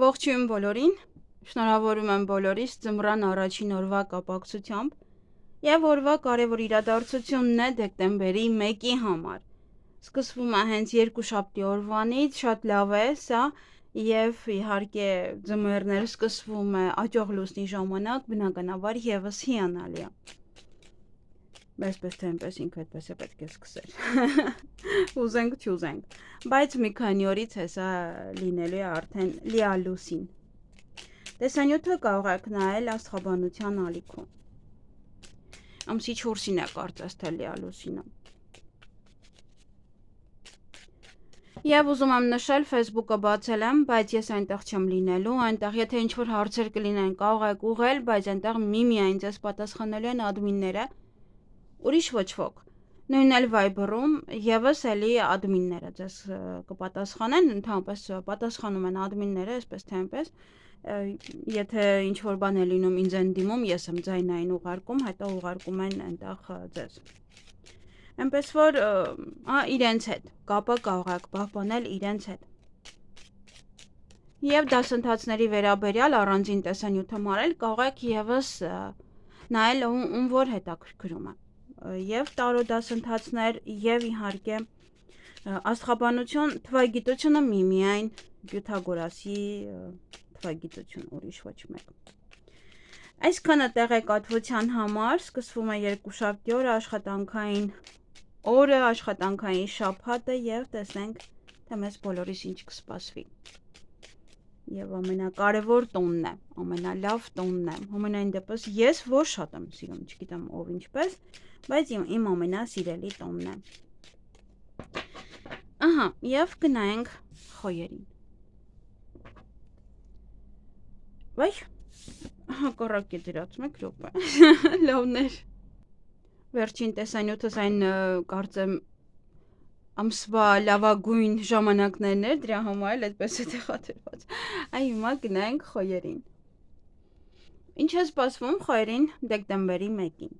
Ողջույն բոլորին, շնորհավորում եմ բոլորիս ձմռան առաջին օրվա կապակցությամբ և օրվա կարևոր իրադարձությունն է դեկտեմբերի 1-ի համար։ Սկսվում է հենց երկուշաբթի օրվանից, շատ լավ է սա, և իհարկե ձմեռներ սկսվում է աճող լուսնի ժամանակ, բնականաբար ևս հիանալի է։ Այսպես թե այնպես ինքը այդպես է պետք է սկսել։ Ուզենք չուզենք, բայց մի քանի օրից հեսա լինելու է արդեն լիալուսին։ Տեսանյութը կարող եք նայել աստղաբանության ալիքում։ Ամսի 4-ին է կարծես թե լիալուսինը։ Եվ ուզում եմ նշել, Facebook-ը բացել եմ, բայց ես այնտեղ չեմ լինելու, այնտեղ եթե ինչ-որ հարցեր կլինեն, կարող եք ուղղել, բայց այնտեղ միայն ձեզ պատասխանելու են ադմինները, ուրիշ ոչ ոք։ Նույնն էլ Viber-ում ևս էլի ադմինները ձեզ կպատասխանեն, ընդհանրապես պատասխանում են ադմինները, այսպես թե այնպես, եթե ինչ-որ բան է լինում ինձ են դիմում, ես եմ ձայնային ուղարկում, հետո ուղարկում են այնտեղ ձեզ։ Այնպես որ իրենց հետ, կապը կարող եք պահպանել իրենց հետ։ Եվ դասընթացների վերաբերյալ առանձին տեսանյութը մարել կարող եք ևս նայել ում որ հետաքրքրում է։ Եվ տարո դասընթացներ, եւ իհարկե աստղաբանություն, թվագիտությունը միմիայն Պյութագորասի թվագիտություն, ուրիշ ոչ մեկ։ Այսքանը տեղեկատվության համար, սկսվում է երկուշաբթի օրը աշխատանքային շաբաթը եւ տեսնենք, թե մեզ բոլորիս ինչ կսպասվի։ Եվ ամենակարևոր տոնն է, ամենալավ տոնն է։ Համենայն դեպս ես ոչ շատ եմ սիրում, չգիտեմ ով ինչպես, բայց իմ ամենասիրելի տոնն է։ Ահա, եւ գնայենք խոյերին։ Վայ, հակառակ է դրած մեկ րոպե։ Լավներ։ Վերջին տեսանյութս այն կարծեմ ամսվա լավագույն ժամանակներն էր, դրա համար էլ այդպես է տեղադրված։ Այ հիմա գնանք խոյերին։ Ինչ է սպասվում խոյերին դեկտեմբերի 1-ին։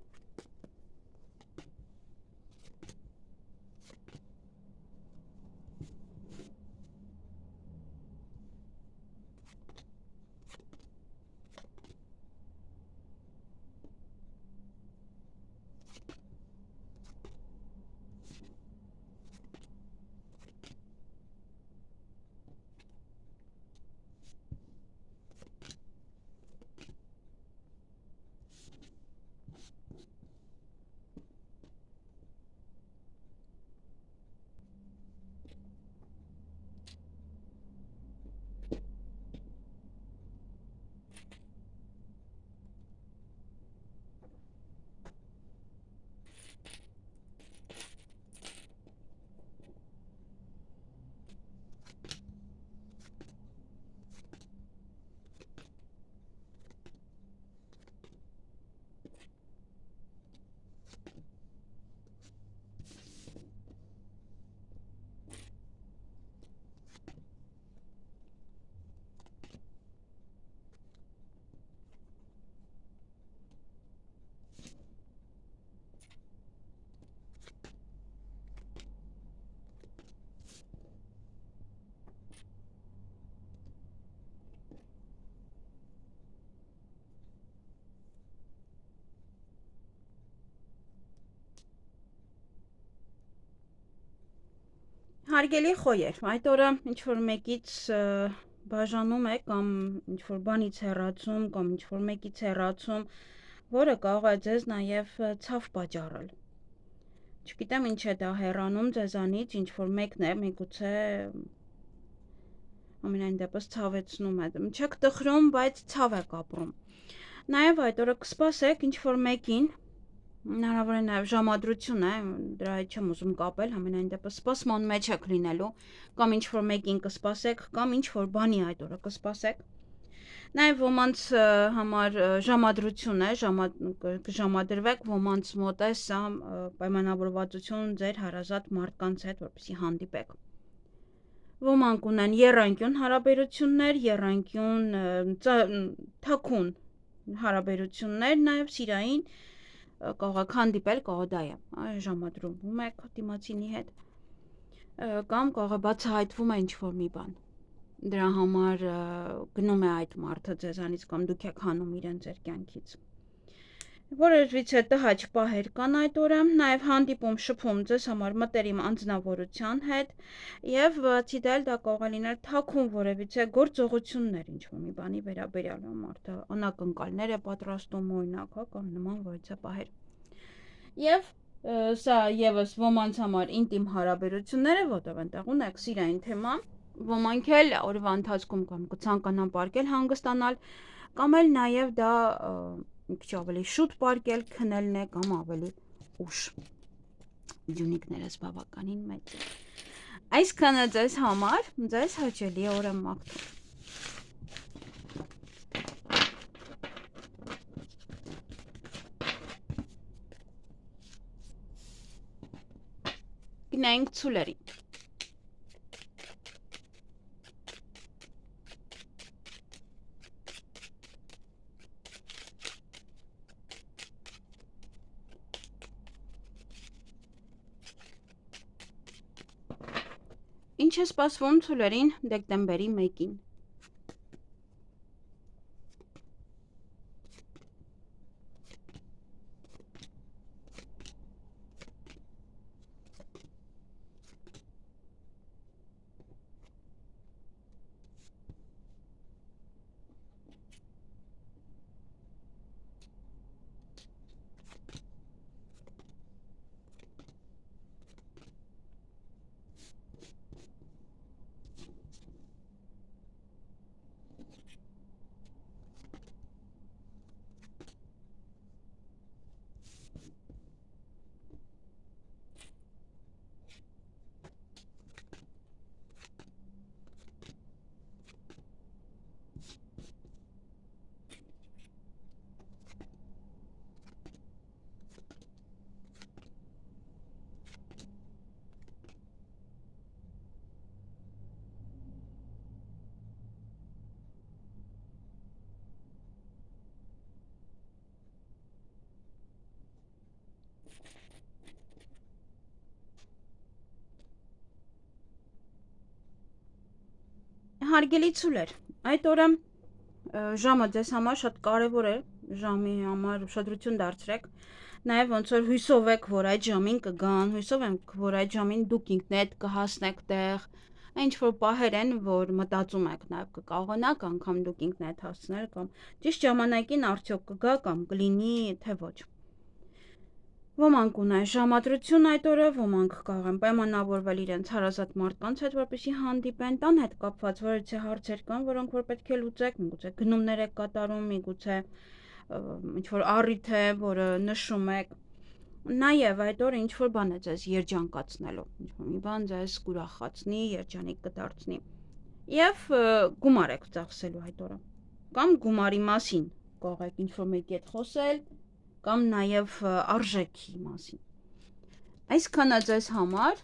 Հարգելի խոյեր, այդ օրը ինչ-որ մեկից բաժանում է կամ ինչ-որ բանից հեռացում կամ ինչ-որ մեկից հեռացում, որը կարող է ձեզ նաև ցավ պատճառել։ Չգիտեմ ինչ է դա հեռանում ձեզանից, ինչ-որ մեկն է, միգուցե ամենայն դեպս ցավեցնում է։ Չեք տխրում, բայց ցավ եք ապրում։ Նաև այդ օրը կսպասեք ինչ-որ մեկին, հնարավոր է նաև ժամադրություն է, դրա հետ չեմ ուզում կապել, համենայն դեպս սպասման մեջ եք լինելու, կամ ինչ-որ մեկին կսպասեք, կամ ինչ-որ բանի այդ օրը կսպասեք։ Նաև ոմանց համար ժամադրություն է, կժամադրվեք, ոմանց մոտ է սա պայմանավորվածություն ձեր հարազատ մարդկանց հետ, որպեսզի հանդիպեք։ Ոմանք ունեն եռանկյուն հարաբերություններ, եռանկյուն թաքուն հարաբերություններ, նաև սիրային կարող եք հանդիպել, կարող դա է ժամադրվում եք դիմացինի հետ, կամ կարող է բացահայտվում է ինչ-որ մի բան։ Դրա համար գնում է այդ մարդը ձեզանից կամ դուք եք հանում իրեն ձեր կյանքից։ Որևիցե տհաճ պահեր կան այդ օրը, նաև հանդիպում շփում ձեզ համար մտերիմ անձնավորության հետ եւ բացի դա դա կարող է լինել թաքուն որևիցե գործողություններ ինչ-որ մի բանի վերաբերյալ մարդը անակնկալներ է պատրաստում օրինակ, հա, կամ նման որևիցե պահեր։ Եվ սա եւս ոմանց համար ինտիմ հարաբերությունները, որտեղ այնտեղ ունեք սիրային թեմա, ոմանք էլ օրվա ընթացքում կամ կցանկանան պարկել հանգստանալ, կամ էլ նաև դա մի քիչ ավելի շուտ պարկել, քնելն է կամ ավելի ուշ։ Ջունիկներս բավականին մեծ է։ Այսքանը ձեզ համար, ձեզ հաճելի օր եմ մաղթում։ Գնանք ցուլերին։ Ինչ է սպասվում ցուլերին դեկտեմբերի 1-ին։ Հարգելի ցուլեր, այդ օրը ժամը ձեզ համար շատ կարևոր է, ժամի համար ուշադրություն դարձրեք, նաև ոնց որ հույսով եք, որ այդ ժամին կգան, հույսով եք, որ այդ ժամին դուք ինքներդ կհասնեք տեղ, ինչ որ պահեր են, որ մտածում եք նաև կկարողանաք անգամ դուք ինքներդ հասնել կամ ճիշտ ժամանակին արդյոք կգա կամ կլինի, թե ոչ։ Ոմանք ունեն ժամադրություն այդ օրը, ոմանք կարող են պայմանավորվել իրենց հարազատ մարդկանց հետ, որպեսզի հանդիպեն, տան հետ կապված որևիցե հարցեր կան, որոնք որ պետք է լուծեք, միգուցե գնումներ եք կատարում, միգուցե ինչ-որ առիթ է, որը նշում եք։ Նաև այդ օրը ինչ-որ բան է ձեզ երջանկացնելու, ինչ-որ մի բան ձեզ կուրախացնի, երջանիկ կդարձնի։ Եվ գումար եք ծախսելու այդ օրը։ Կամ գումարի մասին կարող եք ինչ-որ մեկի հետ խոսել, կամ նաև արժեքի մասին։ Այսքանը ձեզ համար,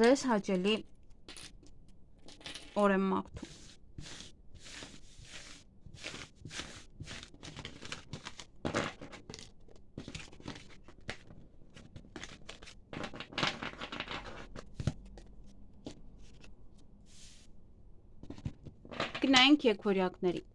ձեզ հաճելի օր եմ մաղթում։ Գնանք եկվորյակների։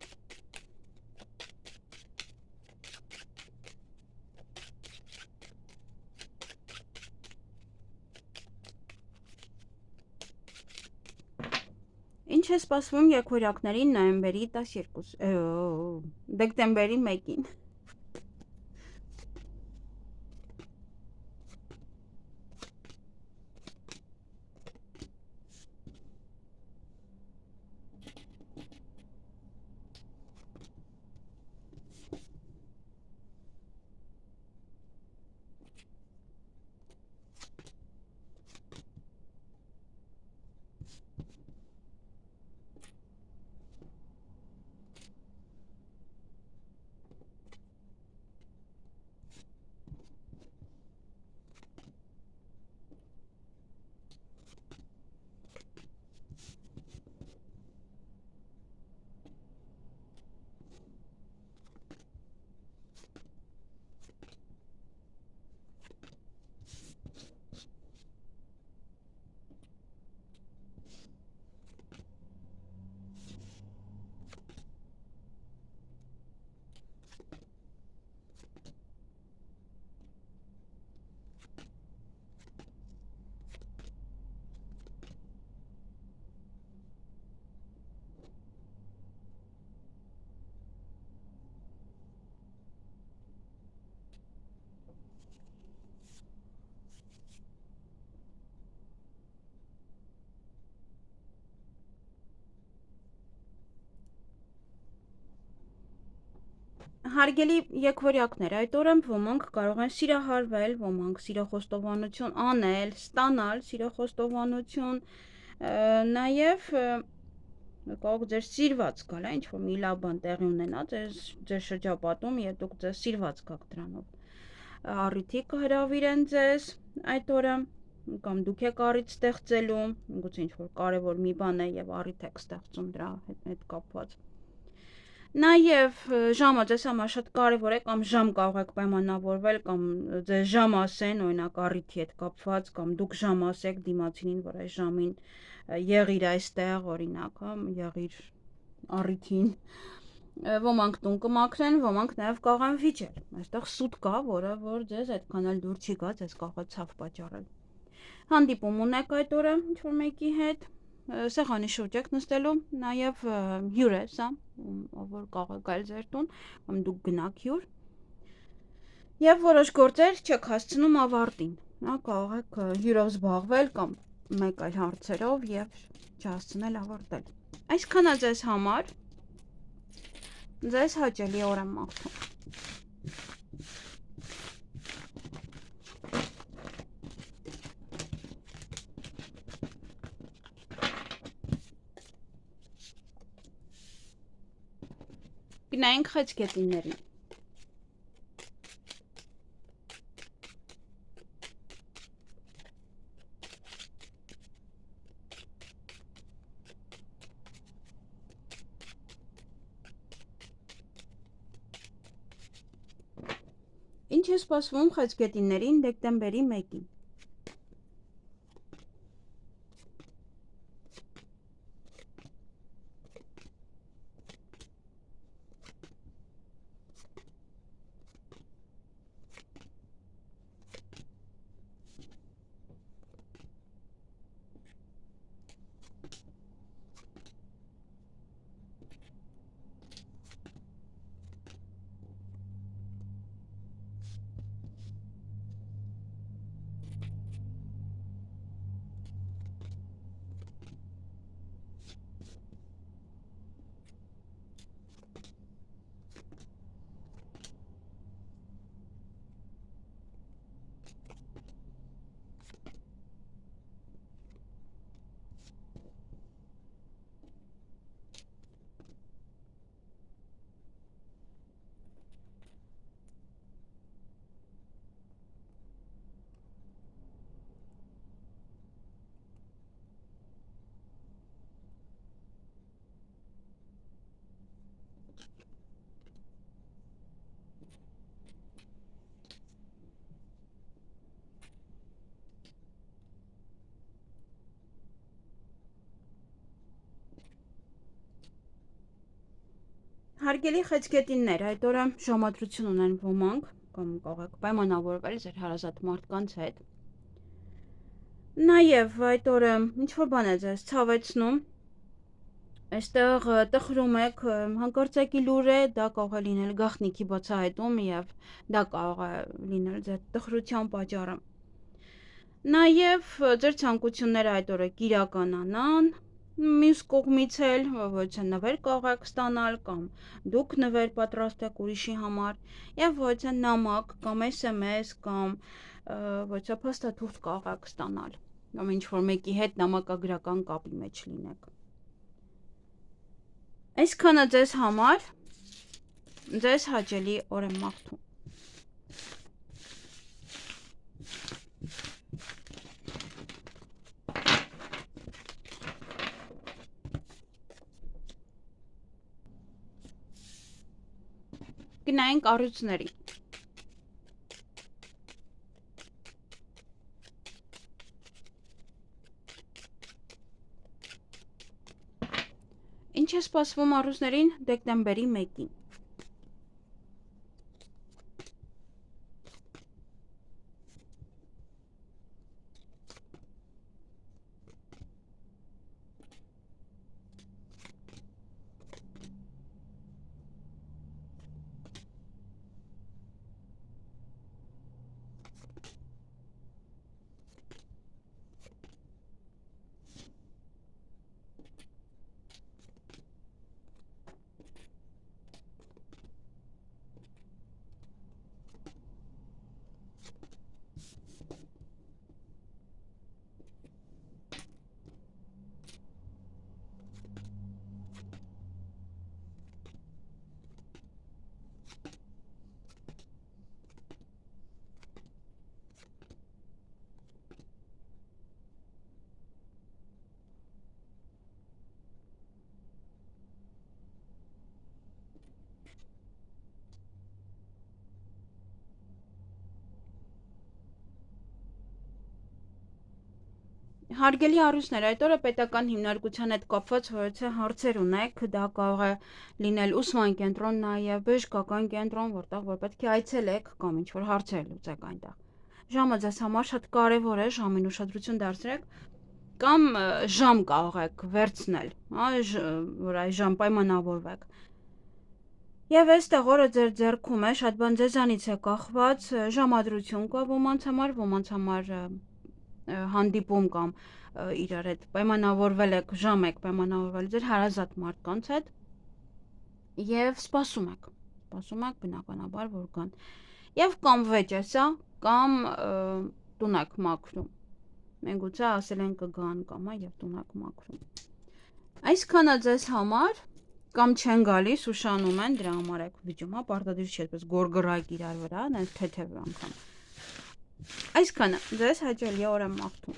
Ինչ է սպասվում եկվորյակներին նոյեմբերի 12, դեկտեմբերի 1-ին։ Հարգելի եկվորյակներ, այդ օրը ոմանք կարող են սիրահարվել, ոմանք սիրոխոստովանություն անել, ստանալ սիրոխոստովանություն, նաև կարող ձեր սիրված գալ, ինչ-որ մի լավ բան տեղի ունենա ձեր շրջապատում և դուք ձեզ սիրված գաք դրանով։ Առիթի կհրավիրեն ձեզ այդ օրը, կամ դուք եք առիթ ստեղծելու, գուցե ինչ-որ կարևոր մի բան է և առիթ եք ստեղծում դրա հետ կապված։ Նաև ժամը ձեզ համար շատ կարևոր է, կամ ժամ կարող եք պայմանավորվել, կամ ձեզ ժամ ասեն, օրինակ առիթի հետ կապված, կամ դուք ժամ ասեք դիմացինին, որ այս ժամին եղիր այստեղ, օրինակ, եղիր առիթին։ Ոմանք տուն կմաքրեն, ոմանք նաև կարող են վիճել։ Այստեղ սուտ կա, որը որ ձեզ այդքան էլ դուր չի գա, ձեզ կարող է ցավ պատճառել։ Հանդիպում ունեք այդ օրը ինչ-որ մեկի հետ, սեղանի շուրջ եք նստելու, նաև հյուր է սա, որ կարող է գալ ձեր տուն, կամ դուք գնաք հյուր, և որոշ գործեր չեք հասցնում ավարտին, կարող եք հյուրով զբաղվել կամ մեկ այլ հարցերով և չհասցնել ավարտել։ Այսքանը ձեզ համար, ձեզ հաճելի օր եմ մաղթում։ Գնայինք խեցգետիններին։ Ինչ է սպասվում խեցգետիններին դեկտեմբերի 1-ին։ Հարգելի խեցգետիններ, այդ օրը ժամադրություն ունեն ոմանք, կամ կարող եք պայմանավորվել ձեր հարազատ մարդկանց հետ։ Նաև այդ օրը ինչ-որ բան է ձեզ ցավեցնում, այստեղ տխրում եք, հանկարծակի լուր է, դա կարող է լինել գաղտնիքի բացահայտում և դա կարող է լինել ձեր տխրության պատճառը։ Նաև ձեր ցանկությունները այդ օրը կիրականանան, մյուս կողմից էլ ոչ նվեր կարող եք ստանալ, կամ դուք նվեր պատրաստեք ուրիշի համար, և ոչ նամակ կամ SMS կամ ոչ փաստաթուղթ կարող եք ստանալ, կամ ինչ-որ մեկի հետ նամակագրական կապի մեջ լինեք։ Այսքանը ձեզ համար, ձեզ հաճելի օր եմ մաղթում։ Գնայինք առյուծների։ Ինչ է սպասվում առյուծներին դեկտեմբերի 1-ին։ Հարգելի առույցներ, այդ օրը պետական հիմնարկության հետ կապված որոշ հարցեր ունեք, դա կարող է լինել ուսման կենտրոն, նաև բժշկական կենտրոն, որտեղ որ պետք է այցելեք կամ ինչ-որ հարցեր լուծեք այնտեղ։ Ժամը ձեզ համար շատ կարևոր է, ժամին ուշադրություն դարձրեք, կամ ժամ կարող եք վերցնել, որ այս ժամ պայմանավորվեք։ Եվ այստեղ օրը ձեր ձեռքում է, շատ բան ձեզանից է կախված, ժամադրություն կա ոմանց համար հանդիպում կամ իրար հետ պայմանավորվել եք, ժամ եք պայմանավորվել ձեր հարազատ մարդկանց հետ եւ սպասում եք բնականաբար որ գան։ Եվ կամ վեճ է սա, կամ տուն եք մաքրում։ Մենք գուցե ասել են կգան կամ եւ տուն եք մաքրում։ Այսքանը ձեզ համար կամ չեն գալիս ուշանում են, դրա համար եք վիճում, պարտադիր չի այդպես գորգռայք իրար վրա, այնպես թեթև անգամ։ Այսքանը ձեզ հաճելի օր եմ մաղթում։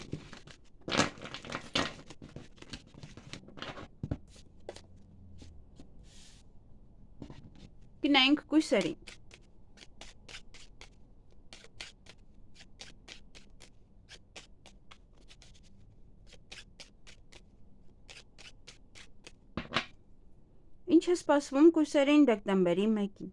Գնանք կույսերին։ Ինչ է սպասվում կույսերին դեկտեմբերի 1-ին։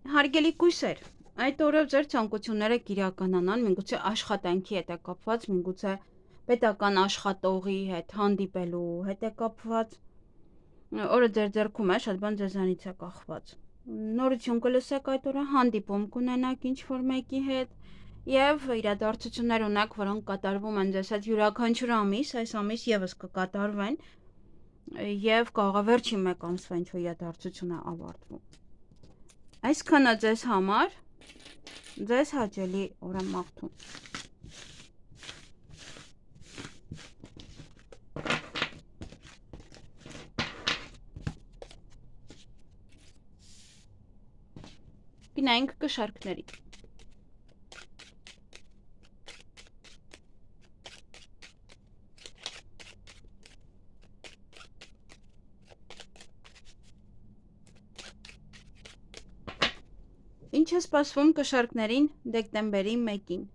Հարգելի կույսեր, այդ օրը ձեր ցանկությունները կիրականանան, միգուցե աշխատանքի հետ է կապված, միգուցե պետական աշխատողի հետ հանդիպելու հետ է կապված։ Օրը ձեր ձեռքում է, շատ բան ձեզանից է կախված։ Նորություն կլսեք այդ օրը, հանդիպում կունենաք ինչ-որ մեկի հետ եւ իրադարձություններ ունեք, որոնք կատարվում են ձեզ հետ յուրաքանչյուր ամիս, այս ամիս եւս կկատարվեն եւ կարող է վերջին մեկ ամսվա ինչ-որ իրադարձություն է ավարտվում։ Այսքանը ձեզ համար, ձեզ հաճելի օր եմ մաղթում։ Գնանք կշարքների։ Ինչ է սպասվում կշարքներին դեկտեմբերի 1-ին։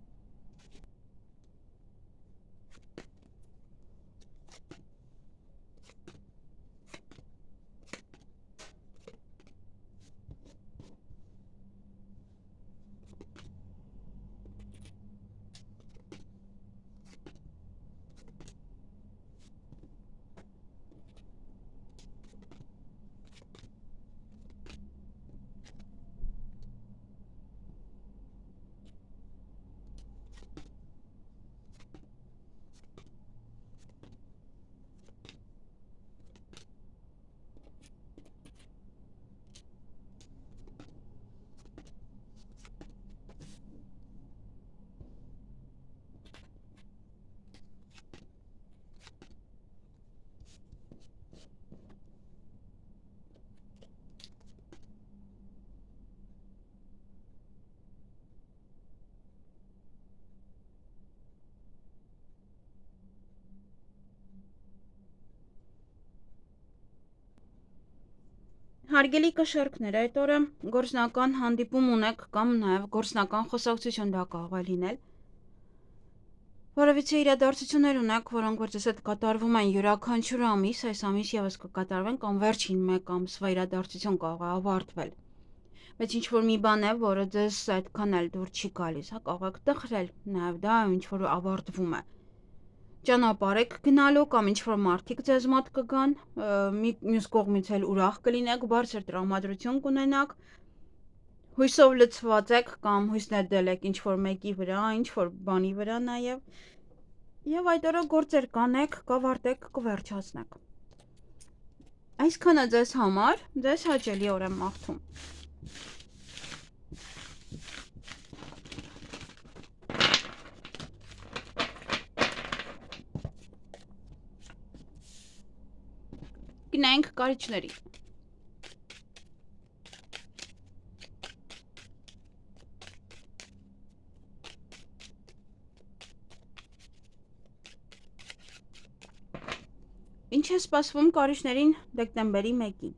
Հարգելի կշարքներ, այդ օրը գործնական հանդիպում ունեք կամ նաև գործնական խոսակցություն դա կարող է լինել։ Որովհետեւ իրադարձություններ ունեք, որոնք որ ձեզ հետ կատարվում են յուրաքանչյուր ամիս, այս ամիս եւս կկատարվեն կամ վերջին 1 ամսվա իրադարձություն կարող է ավարտվել։ Բայց ինչ որ մի բան է, որը ձեզ այդքան էլ դուր չի գալիս, հա, կարող եք տխրել, նաեւ դա ինչ որ ավարտվում է։ Ճանապարհ եք գնալու կամ ինչ որ մարդիկ ձեզ մոտ կգան, մյուս կողմից էլ ուրախ կլինեք, բարձր տրամադրություն կունենաք, հույսով լցված եք կամ հույս ներդել եք ինչ որ մեկի վրա, ինչ որ բանի վրա եւ այդ օրը գործեր կանեք, կավարտեք, կվերջացնեք։ Այսքանը ձեզ համար, ձեզ հաճելի օր եմ մաղթում։ Գնանք կարիճների։ Ինչ է սպասվում կարիճներին դեկտեմբերի 1-ին։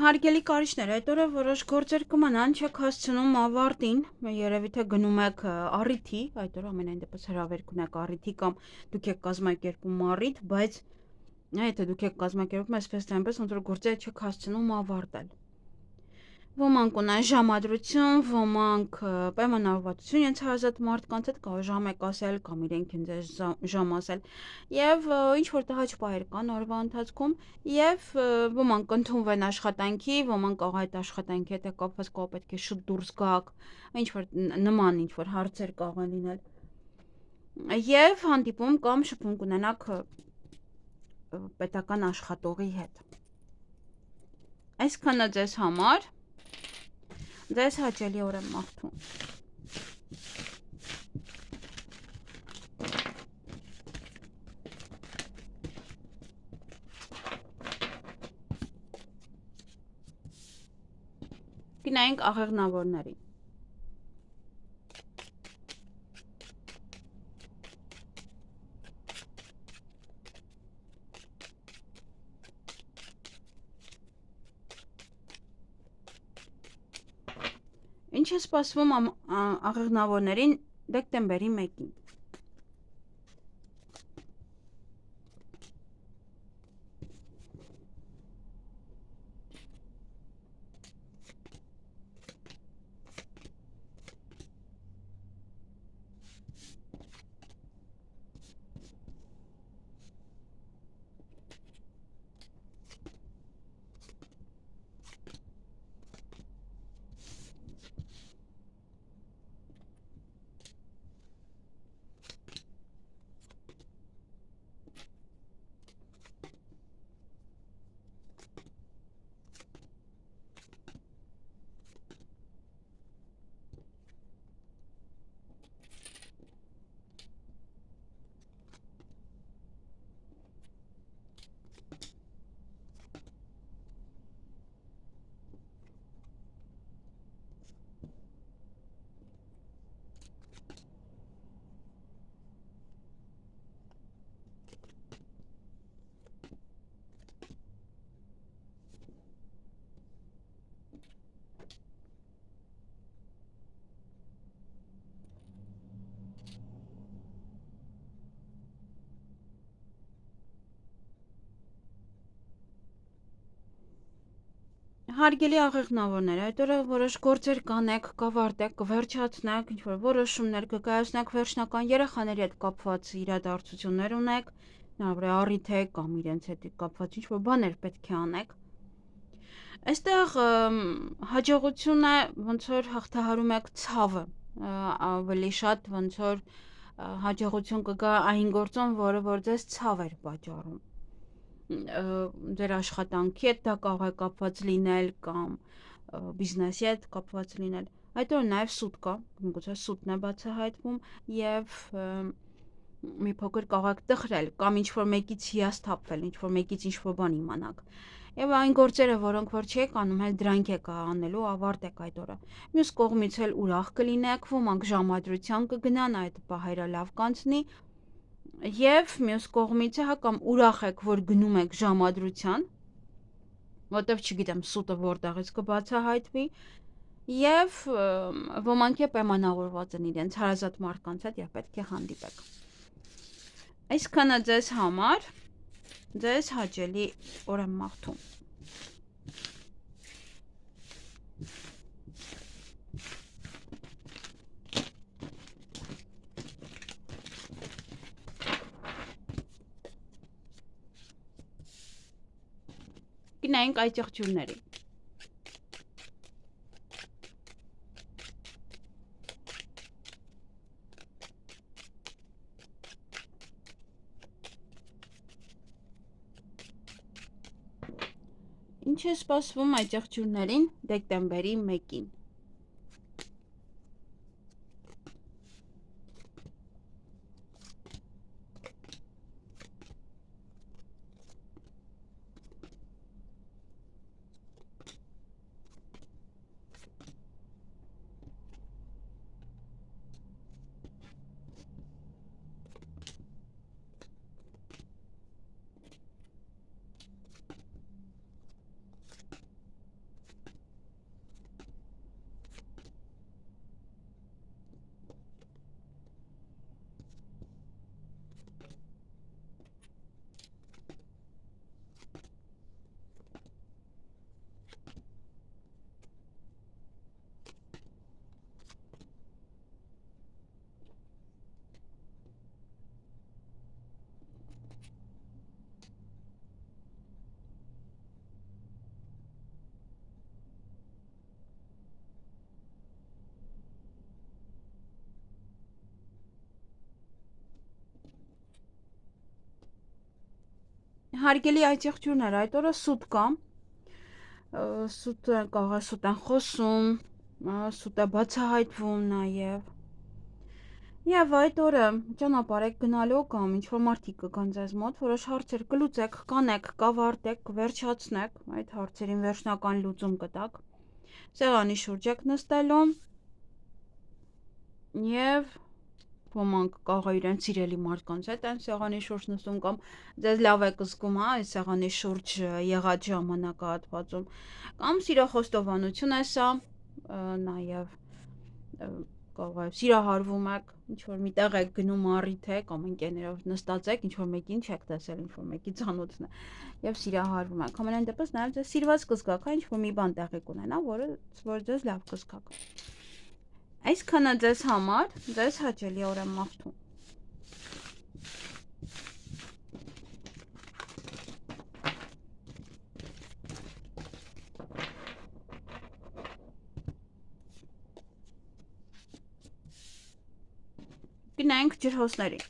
Հարգելի կարիճներ, այդ օրը որոշ գործեր կմնան, չեք հասցնում ավարտին, երևի թե գնում եք առիթի, այդ օրը ամենայն դեպս հրավեր կունեք առիթի կամ դուք եք կազմակերպում առիթ, բայց եթե դուք եք կազմակերպում այսպես թե այնպես, ոնց որ գործերը չեք հասցնում ավարտել։ Ոմանք ունեն ժամադրություն, ոմանք պայմանավորվածություն իրենց հարազատ մարդկանց հետ կարող ժամ եք ասել կամ իրենք են ձեզ ժամ ասել եւ ինչ որ տհաճ պահեր կան օրվա ընթացքում եւ ոմանք ընդունվեն աշխատանքի, ոմանք կարող այդ աշխատանքի հետ կապված կարող պետք է շուտ դուրս գաք, ինչ որ նման ինչ որ հարցեր կարող են լինել եւ հանդիպում կամ շփում կունենաք պետական աշխատողի հետ։ Այսքանը ձեզ համար, ձեզ հաճելի օր եմ մաղթում։ Գնանք աղեղնավորների։ Ինչ է սպասվում աղեղնավորներին դեկտեմբերի 1-ին։ Հարգելի աղեղնավորներ, այդ օրը որոշ գործեր կանեք, կավարտեք, կվերջացնեք, ինչ-որ որոշումներ կկայացնեք, վերջնական երեխաների հետ կապված իրադարձություններ ունեք, հնարավոր է առիթ է կամ իրենց հետ կապված ինչ-որ բաներ պետք է անեք։ Այստեղ հաջողությունը ոնց որ հաղթահարում եք ցավը, ավելի շատ ոնց որ հաջողություն կգա այն գործում, որը որ ձեզ ցավ էր պատճառում։ Ձեր աշխատանքի հետ դա կարող է կապված լինել կամ բիզնեսի հետ կապված լինել։ Այդ օրը նաև սուտ կա, գուցե սուտն է բացահայտվում եւ մի փոքր կարող եք տխրել կամ ինչ-որ մեկից հիասթափվել, ինչ-որ մեկից ինչ-որ բան իմանաք։ Եվ այն գործերը, որոնք որ չեք անում, հենց դրանք եք անելու, ավարտեք այդ օրը։ Մյուս կողմից էլ ուրախ կլինեք, ոմանք ժամադրության կգնան, այդ պահերը լավ կանցնի։ Եվ մյուս կողմից է հա կամ ուրախ եք, որ գնում եք ժամադրության, որտեվ չգիտեմ սուտը որտեղից կբացահայտվի, եւ ոմանք է պայմանավորված են իրենց հարազատ մարդկանց հետ եւ պետք է հանդիպեք։ Այսքանը ձեզ համար, ձեզ հաճելի օր եմ մաղթում։ Գնայինք այդ եղջյուրների։ Ինչ է սպասվում այդ եղջյուրներին դեկտեմբերի 1-ին։ Հարգելի այդ եղջյուրներ, այդ օրը սուտ կա, սուտ կարող է սուտ են խոսում, սուտ է բացահայտվում նաև։ Եվ այդ օրը ճանապարհ եք գնալու կամ ինչ-որ մարդիկ կգան ձեզ մոտ, որոշ հարցեր կլուծեք, կանեք, կավարտեք, կվերջացնեք, այդ հարցերին վերջնական լուծում կտաք։ Սեղանի շուրջ եք նստելու եւ ոմանք կարող է իրենց սիրելի մարդկանց հետ են սեղանի շուրջ նստում կամ ձեզ լավ եք զգում, հա, այս սեղանի շուրջ եղած ժամանակահատվածում կամ սիրո խոստովանություն է սա, նաև կարող է սիրահարվում եք, ինչ որ միտեղ եք գնում առիթ է կամ ընկերներով նստած եք, ինչ որ մեկին չեք տեսել, ինչ որ մեկի ծանոթն է եւ սիրահարվում եք։ Համենայն դեպս նաև ձեզ սիրված կզգաք, հա, ինչ որ մի բան տեղի կունենա, որ ձեզ լավ կզգաք։ Այսքանը ձեզ համար, ձեզ հաճելի օր եմ մաղթում։ Գնայինք ջրհոսների։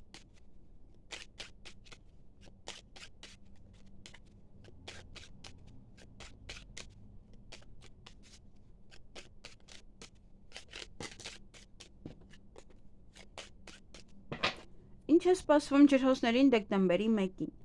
Ինչ է սպասվում ջրհոսներին դեկտեմբերի 1-ին։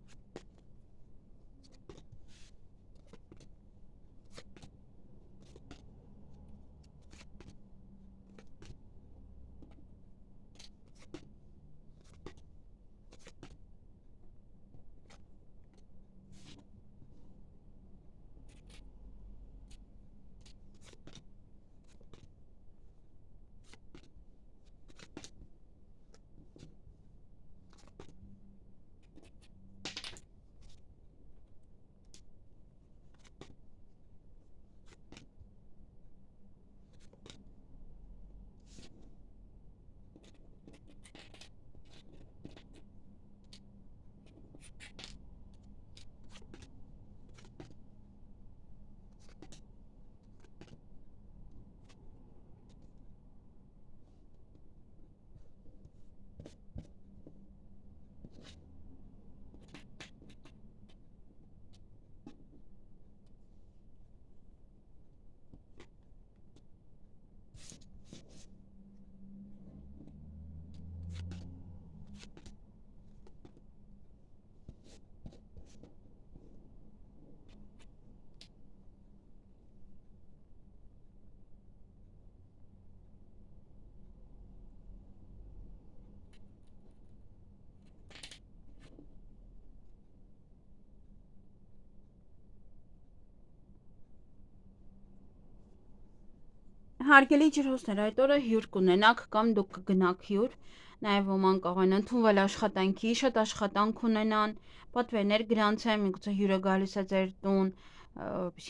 Հարգելի ջրհոսներ, այդ օրը հյուր կունենաք կամ դուք կգնաք հյուր, նաև ոմանք կարող են ընդունվել աշխատանքի, շատ աշխատանք ունենան, պատվերներ գրանցեն, միգուցե հյուրը գալիս է ձեր տուն,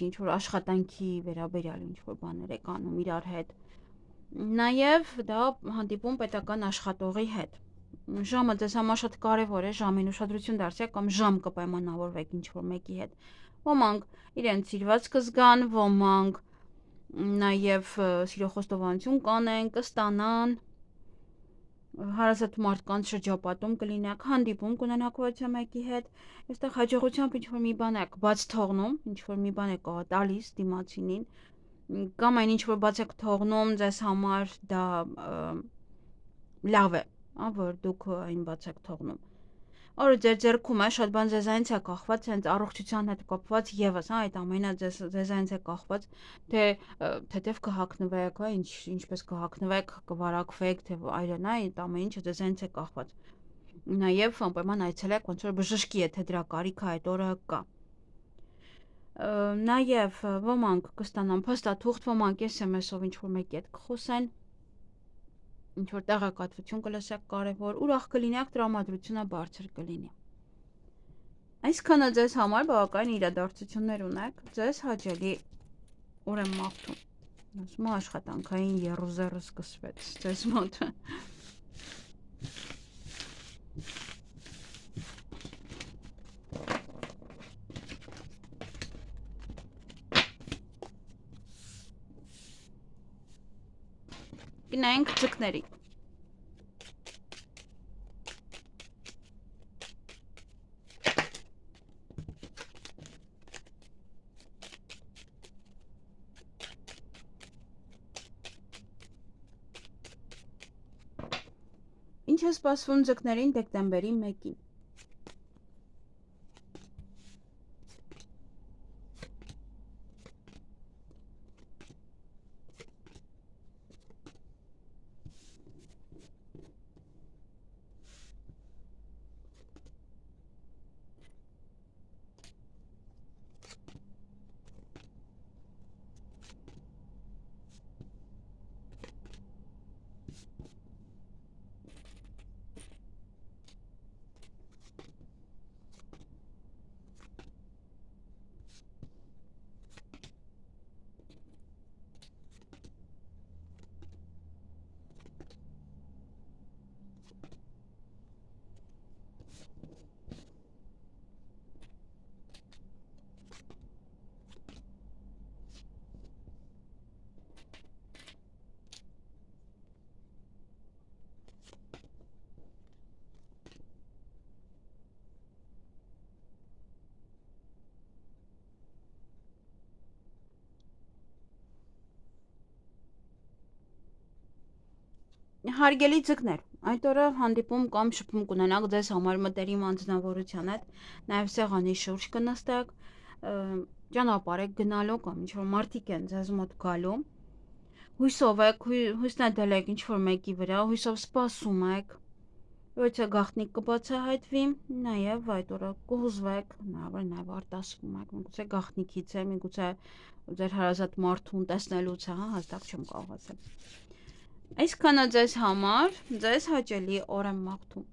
ինչ որ աշխատանքի վերաբերյալ ինչ որ բաներ եք անում իրար հետ։ Նաև դա հանդիպում պետական աշխատողի հետ։ Ժամը ձեզ համար շատ կարևոր է, ժամին ուշադրություն դարձրեք կամ ժամ կպայմանավորվեք ինչ որ մեկի հետ։ Ոմանք իրենց սիրված կզգան, ոմանք նաև սիրո խոստովանություն կանեն, կստանան, հարազատ մարդկանց շրջապատում կլինեք, հանդիպում կունենաք ոչ մեկի հետ, այստեղ հաջողությամբ ինչ-որ մի բան եք բաց թողնում, ինչ-որ մի բան եք տալիս դիմացինին, կամ այն ինչ-որ բաց եք թողնում, ձեզ համար դա լավ է, որ դուք այն բաց եք թողնում։ Օրը ձեր ձեռքում է, շատ բան ձեզանից է կախված, հենց առողջության հետ կապված եւս, այդ ամենը ձեզանից է կախված, թե թեթև կհագնվեք, ինչպես կհագնվեք, կվարակվեք, թե այլն, այդ ամեն ինչը ձեզանից է կախված։ Նաեւ անպայման այցելեք ոնց որ բժշկի, եթե դրա կարիքը այդ օրը կա։ Նաեւ ոմանք կստանան փաստաթուղթ, ոմանք SMS-ով ինչ-որ մեկի հետ կխոսեն, ինչ-որ տեղեկատվություն կլսեք կարևոր, ուրախ կլինեք, տրամադրությունը բարձր կլինի։ Այսքանը ձեզ համար բավական իրադարձություններ ունեք, ձեզ հաճելի օր եմ մաղթում։ Ասում աշխատանքային եռուզեռը սկսվեց ձեզ մոտ։ Գնանք ձկների։ Ինչ է սպասվում ձկներին դեկտեմբերի 1-ին։ Հարգելի ձկներ, այդ օրը հանդիպում կամ շփում կունենաք ձեզ համար մտերիմ անձնավորության հետ, նաև սեղանի շուրջ կնստեք, ճանապարհ եք գնալու կամ ինչ-որ մարդիկ են ձեզ մոտ գալու, հույսով եք, հույսնետել եք ինչ-որ մեկի վրա, հույսով սպասում եք, ոչ է գաղտնիք կբացահայտվի, նաև այդ օրը կհուզվեք, նաև արտասվում եք, միգուցե գաղտնիքից է, միգուցե ձեր հարազատ մարդուն տեսնելուց է, հստակ չեմ կարող ասել։ Այսքանը ձեզ համար, ձեզ հաճելի օր եմ մաղթում։